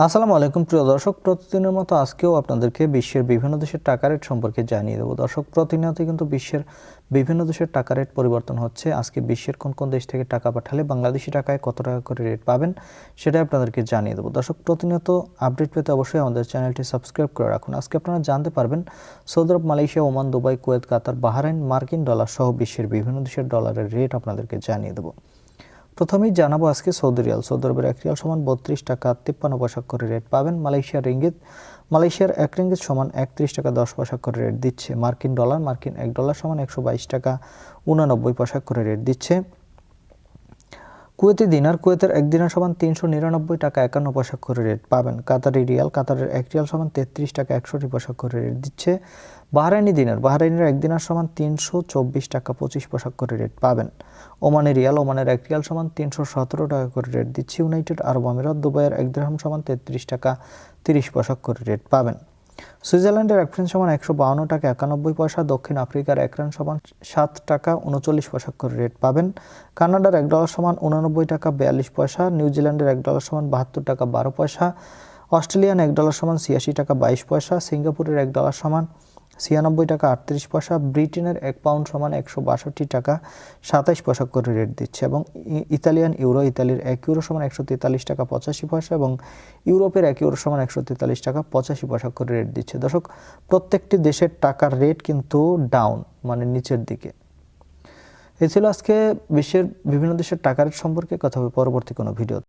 আসসালামু আলাইকুম প্রিয় দর্শক, প্রতিদিনের মতো আজকেও আপনাদেরকে বিশ্বের বিভিন্ন দেশের টাকা রেট সম্পর্কে জানিয়ে দেবো। দর্শক, প্রতিনিয়ত কিন্তু বিশ্বের বিভিন্ন দেশের টাকা রেট পরিবর্তন হচ্ছে। আজকে বিশ্বের কোন কোন দেশ থেকে টাকা পাঠালে বাংলাদেশি টাকায় কত টাকা করে রেট পাবেন সেটাই আপনাদেরকে জানিয়ে দেবো। দর্শক, প্রতিনিয়ত আপডেট পেতে অবশ্যই আমাদের চ্যানেলটি সাবস্ক্রাইব করে রাখুন। আজকে আপনারা জানতে পারবেন সৌদি আরব, মালয়েশিয়া, ওমান, দুবাই, কুয়েত, কাতার, বাহরাইন, মার্কিন ডলার সহ বিশ্বের বিভিন্ন দেশের ডলারের রেট আপনাদেরকে জানিয়ে দেবো। প্রথমেই জানাবো আজকে সৌদি রিয়াল। সৌদি আরবের 1 রিয়াল সমান 32 টাকা 53 পয়সা করে রেট পাবেন। মালয়েশিয়ার 1 রিঙ্গিত সমান 31 টাকা 10 পয়সা করে রেট দিচ্ছে। মার্কিন $, 1 ডলার সমান 122 টাকা 89 পয়সা করে রেট দিচ্ছে। কুয়েতের 1 দিনার সমান 399 টাকা 51 পয়সা করে রেট পাবেন। কাতারের 1 রিয়াল সমান 33 টাকা 61 পয়সা করে রেট দিচ্ছে। বাহরাইনের 1 দিনার সমান 324 টাকা 25 পয়সা করে রেট পাবেন। ওমানের 1 রিয়াল সমান 317 টাকা করে রেট দিচ্ছে। ইউনাইটেড আরব আমিরাত, দুবাইয়ের 1 দিরহাম সমান 33 টাকা 30 পয়সা করে রেট পাবেন। সুইজারল্যান্ডের 1 ফ্রাঙ্ক সমান 152 টাকা 91 পয়সা। দক্ষিণ আফ্রিকার 1 রান সমান 7 টাকা 39 পয়সা করে রেট পাবেন। কানাডার 1 ডলার সমান 89 টাকা 42 পয়সা। নিউজিল্যান্ডের 1 ডলার সমান 72 টাকা 12 পয়সা। অস্ট্রেলিয়ান 1 ডলার সমান 86 টাকা 22 পয়সা। সিঙ্গাপুরের 1 ডলার সমান 96 টাকা 38 পয়সা। ব্রিটেনের 1 পাউন্ড সমান 162 টাকা 27 পয়সা করে রেট দিচ্ছে। এবং ইতালির 1 ইউরো সমান 143 টাকা 85 পয়সা এবং ইউরোপের 1 ইউরো সমান 143 টাকা 85 পয়সা করে রেট দিচ্ছে। দর্শক, প্রত্যেকটি দেশের টাকার রেট কিন্তু ডাউন, মানে নিচের দিকে। এই ছিল আজকে বিশ্বের বিভিন্ন দেশের টাকা রেট সম্পর্কে। কথা হবে পরবর্তী কোনো ভিডিও।